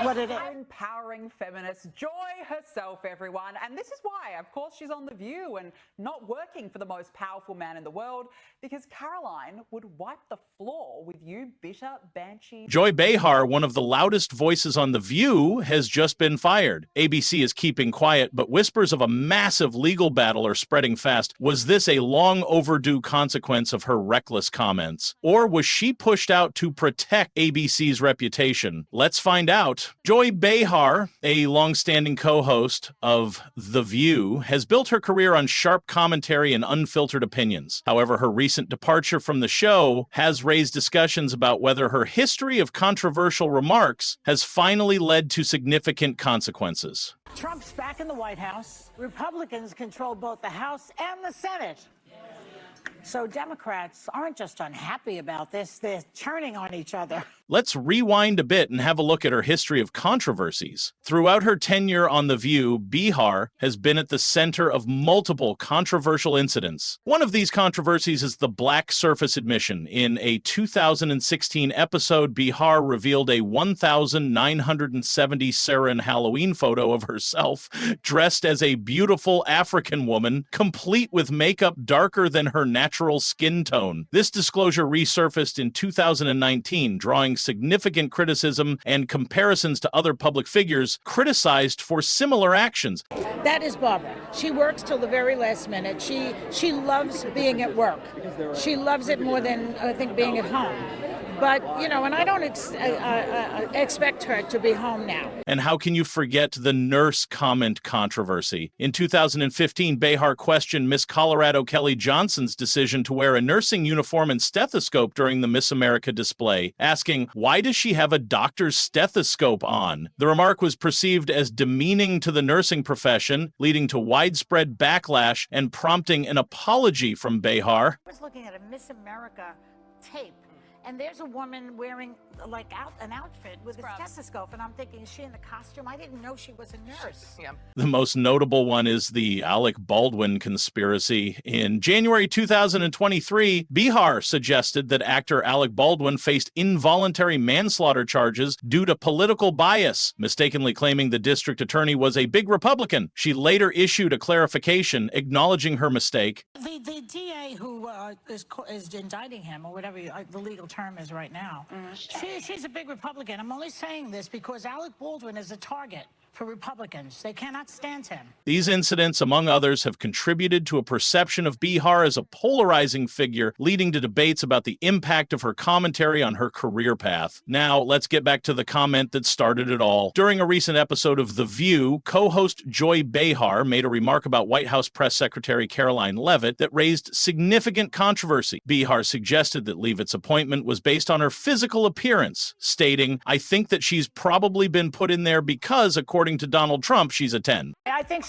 what it is. Empowering feminist Joy herself, everyone. And this is why, of course, she's on The View and not working for the most powerful man in the world, because Caroline would wipe the floor with you bitter, banshee. Joy Behar, one of the loudest voices on The View, has just been fired. ABC is keeping quiet, but whispers of a massive legal battle are spreading fast. Was this a long overdue consequence of her reckless comments? Or was she pushed out to protect ABC's reputation? Let's find out. Joy Behar, a long-standing co-host of The View, has built her career on sharp commentary and unfiltered opinions. However, her recent departure from the show has raised discussions about whether her history of controversial remarks has finally led to significant consequences. Trump's back in the White House. Republicans control both the House and the Senate. So Democrats aren't just unhappy about this, they're turning on each other. Let's rewind a bit and have a look at her history of controversies. Throughout her tenure on The View, Behar has been at the center of multiple controversial incidents. One of these controversies is the black surface admission. In a 2016 episode, Behar revealed a 1,970 sarin Halloween photo of herself dressed as a beautiful African woman, complete with makeup darker than her natural skin tone. This disclosure resurfaced in 2019, drawing significant criticism and comparisons to other public figures criticized for similar actions. That is Barbara. She works till the very last minute. She loves being at work. She loves it more than, I think, being at home. But, you know, and I don't expect her to be home now. And how can you forget the nurse comment controversy? In 2015, Behar questioned Miss Colorado Kelly Johnson's decision to wear a nursing uniform and stethoscope during the Miss America display, asking, why does she have a doctor's stethoscope on? The remark was perceived as demeaning to the nursing profession, leading to widespread backlash and prompting an apology from Behar. I was looking at a Miss America tape, and there's a woman wearing like an outfit with a stethoscope, and I'm thinking, is she in the costume? I didn't know she was a nurse. Yeah. The most notable one is the Alec Baldwin conspiracy. In January 2023, Behar suggested that actor Alec Baldwin faced involuntary manslaughter charges due to political bias, mistakenly claiming the district attorney was a big Republican. She later issued a clarification acknowledging her mistake. The DA who is indicting him, or whatever the legal term is right now, she's a big Republican. I'm only saying this because Alec Baldwin is a target for Republicans. They cannot stand him. These incidents, among others, have contributed to a perception of Behar as a polarizing figure, leading to debates about the impact of her commentary on her career path. Now, let's get back to the comment that started it all. During a recent episode of The View, co-host Joy Behar made a remark about White House Press Secretary Caroline Leavitt that raised significant controversy. Behar suggested that Leavitt's appointment was based on her physical appearance, stating, I think that she's probably been put in there because, according to Donald Trump, she's a 10. I think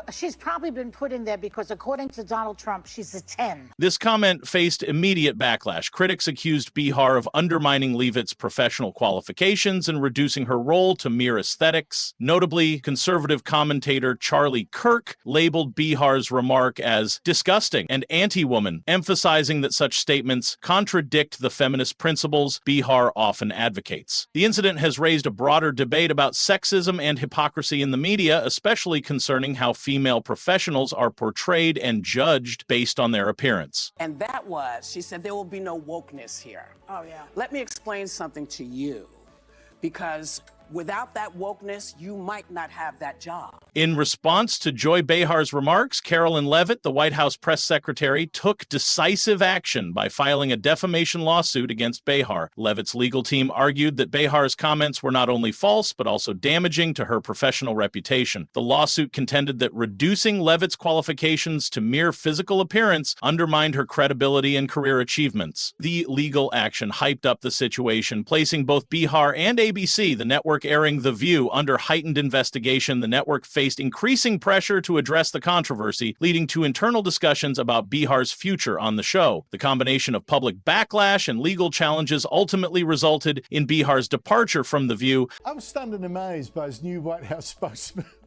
she's probably been put in there because, according to Donald Trump, she's a 10. This comment faced immediate backlash. Critics accused Behar of undermining Leavitt's professional qualifications and reducing her role to mere aesthetics. Notably, conservative commentator Charlie Kirk labeled Behar's remark as disgusting and anti-woman, emphasizing that such statements contradict the feminist principles Behar often advocates. The incident has raised a broader debate about sexism and hypocrisy in the media, especially concerning how female professionals are portrayed and judged based on their appearance. And that was, she said, there will be no wokeness here. Oh, yeah. Let me explain something to you, because without that wokeness, you might not have that job. In response to Joy Behar's remarks, Caroline Leavitt, the White House press secretary, took decisive action by filing a defamation lawsuit against Behar. Leavitt's legal team argued that Behar's comments were not only false, but also damaging to her professional reputation. The lawsuit contended that reducing Leavitt's qualifications to mere physical appearance undermined her credibility and career achievements. The legal action hyped up the situation, placing both Behar and ABC, the network airing The View, under heightened investigation. The network faced increasing pressure to address the controversy, leading to internal discussions about Behar's future on the show. The combination of public backlash and legal challenges ultimately resulted in Behar's departure from The View. I was stunned and amazed by his new White House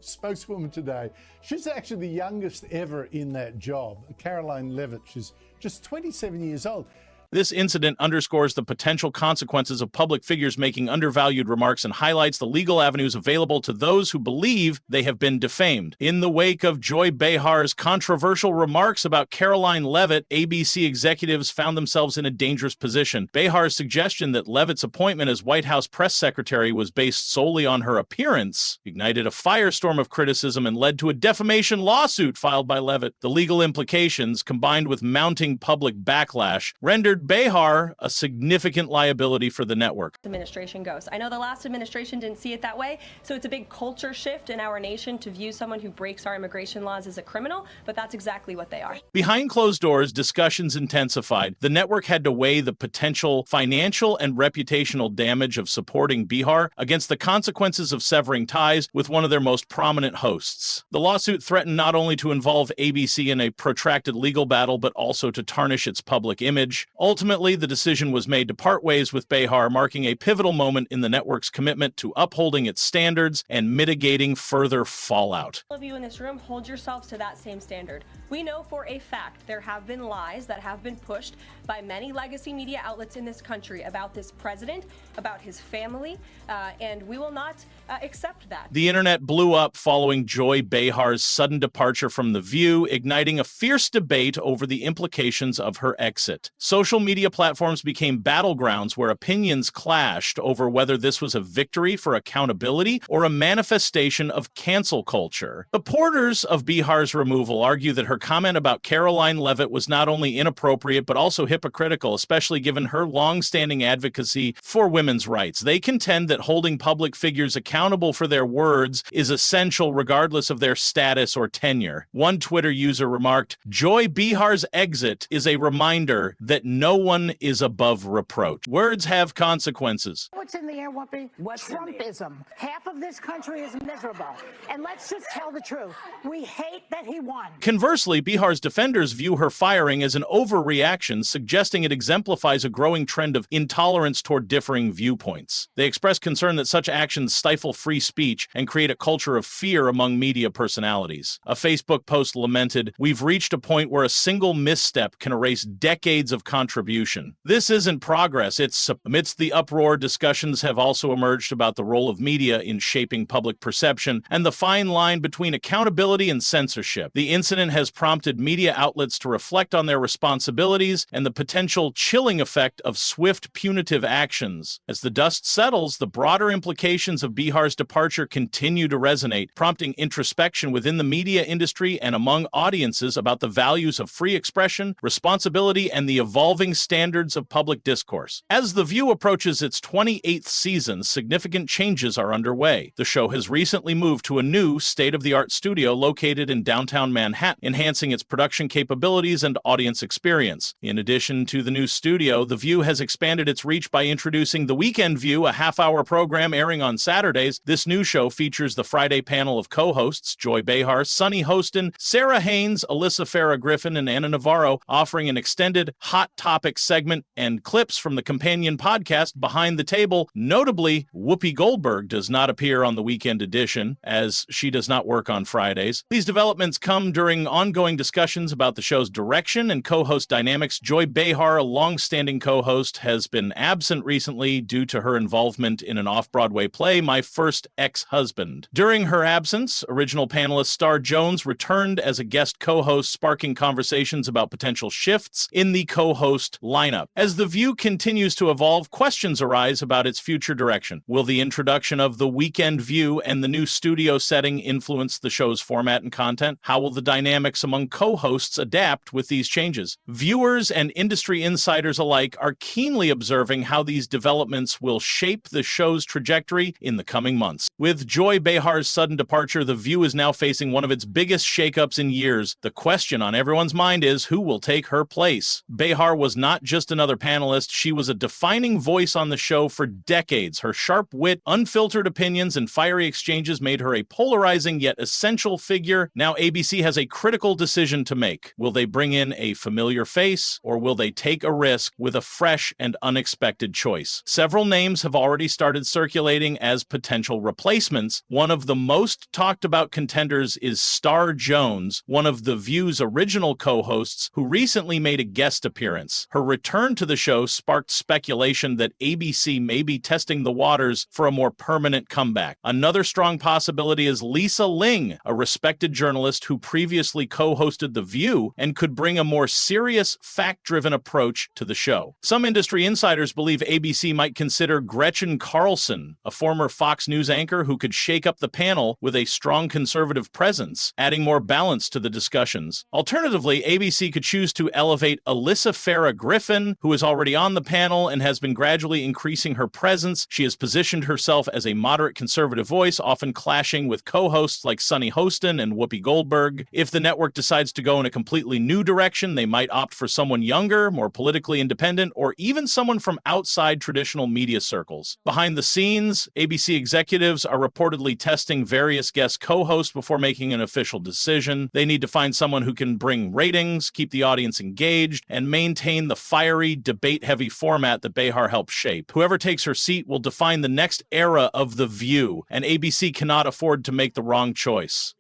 spokeswoman today. She's actually the youngest ever in that job, Caroline Leavitt. She's just 27 years old. This incident underscores the potential consequences of public figures making undervalued remarks and highlights the legal avenues available to those who believe they have been defamed. In the wake of Joy Behar's controversial remarks about Caroline Leavitt, ABC executives found themselves in a dangerous position. Behar's suggestion that Leavitt's appointment as White House press secretary was based solely on her appearance ignited a firestorm of criticism and led to a defamation lawsuit filed by Leavitt. The legal implications, combined with mounting public backlash, rendered Behar a significant liability for the network. Administration goes. I know the last administration didn't see it that way, so it's a big culture shift in our nation to view someone who breaks our immigration laws as a criminal, but that's exactly what they are. Behind closed doors, discussions intensified. The network had to weigh the potential financial and reputational damage of supporting Behar against the consequences of severing ties with one of their most prominent hosts. The lawsuit threatened not only to involve ABC in a protracted legal battle, but also to tarnish its public image. Ultimately, the decision was made to part ways with Behar, marking a pivotal moment in the network's commitment to upholding its standards and mitigating further fallout. All of you in this room, hold yourselves to that same standard. We know for a fact there have been lies that have been pushed by many legacy media outlets in this country about this president, about his family, and we will not accept that. The internet blew up following Joy Behar's sudden departure from The View, igniting a fierce debate over the implications of her exit. Social media platforms became battlegrounds where opinions clashed over whether this was a victory for accountability or a manifestation of cancel culture. Supporters of Behar's removal argue that her comment about Caroline Leavitt was not only inappropriate but also hypocritical, especially given her long-standing advocacy for women's rights. They contend that holding public figures accountable for their words is essential regardless of their status or tenure. One Twitter user remarked, "Joy Behar's exit is a reminder that no one is above reproach. Words have consequences." What's in the air, Whoopi? What's in the air? Trumpism. Half of this country is miserable. And let's just tell the truth. We hate that he won. Conversely, Behar's defenders view her firing as an overreaction, suggesting it exemplifies a growing trend of intolerance toward differing viewpoints. They express concern that such actions stifle free speech and create a culture of fear among media personalities. A Facebook post lamented, "We've reached a point where a single misstep can erase decades of contribution. This isn't progress, it's..." Amidst the uproar, discussions have also emerged about the role of media in shaping public perception and the fine line between accountability and censorship. The incident has prompted media outlets to reflect on their responsibilities and the potential chilling effect of swift punitive actions. As the dust settles, the broader implications of Behar's departure continue to resonate, prompting introspection within the media industry and among audiences about the values of free expression, responsibility, and the evolving standards of public discourse. As The View approaches its 28th season, significant changes are underway. The show has recently moved to a new state-of-the-art studio located in downtown Manhattan, enhancing its production capabilities and audience experience. In addition to the new studio, The View has expanded its reach by introducing The Weekend View, a half-hour program airing on Saturdays. This new show features the Friday panel of co-hosts Joy Behar, Sunny Hostin, Sarah Haynes, Alyssa Farah Griffin, and Anna Navarro, offering an extended Hot Topic segment and clips from the companion podcast Behind the Table. Notably, Whoopi Goldberg does not appear on the weekend edition, as she does not work on Fridays. These developments come during ongoing discussions about the show's direction and co-host dynamics. Joy Behar, a long-standing co-host, has been absent recently due to her involvement in an off-Broadway play, My First Ex-Husband. During her absence, original panelist Star Jones returned as a guest co-host, sparking conversations about potential shifts in the co-host lineup. As The View continues to evolve, questions arise about its future direction. Will the introduction of The Weekend View and the new studio setting influence the show's format and content? How will the dynamics among co-hosts adapt with these changes? Viewers and industry insiders alike are keenly observing how these developments will shape the show's trajectory in the coming months. With Joy Behar's sudden departure, The View is now facing one of its biggest shakeups in years. The question on everyone's mind is, who will take her place? Behar was not just another panelist, she was a defining voice on the show for decades. Her sharp wit, unfiltered opinions, and fiery exchanges made her a polarizing yet essential figure. Now ABC has a critical decision to make. Will they bring in a familiar face, or will they take a risk with a fresh and unexpected choice? Several names have already started circulating as potential replacements. One of the most talked about contenders is Star Jones, one of The View's original co-hosts, who recently made a guest appearance. months. Her return to the show sparked speculation that ABC may be testing the waters for a more permanent comeback. Another strong possibility is Lisa Ling, a respected journalist who previously co-hosted The View and could bring a more serious, fact-driven approach to the show. Some industry insiders believe ABC might consider Gretchen Carlson, a former Fox News anchor who could shake up the panel with a strong conservative presence, adding more balance to the discussions. Alternatively, ABC could choose to elevate Alyssa Farah Griffin, who is already on the panel and has been gradually increasing her presence. She has positioned herself as a moderate conservative voice, often clashing with co-hosts like Sunny Hostin and Whoopi Goldberg. If the network decides to go in a completely new direction, they might opt for someone younger, more politically independent, or even someone from outside traditional media circles. Behind the scenes, ABC executives are reportedly testing various guest co-hosts before making an official decision. They need to find someone who can bring ratings, keep the audience engaged, and maintain the fiery, debate-heavy format that Behar helped shape. Whoever takes her seat will define the next era of The View, and ABC cannot afford to make the wrong choice.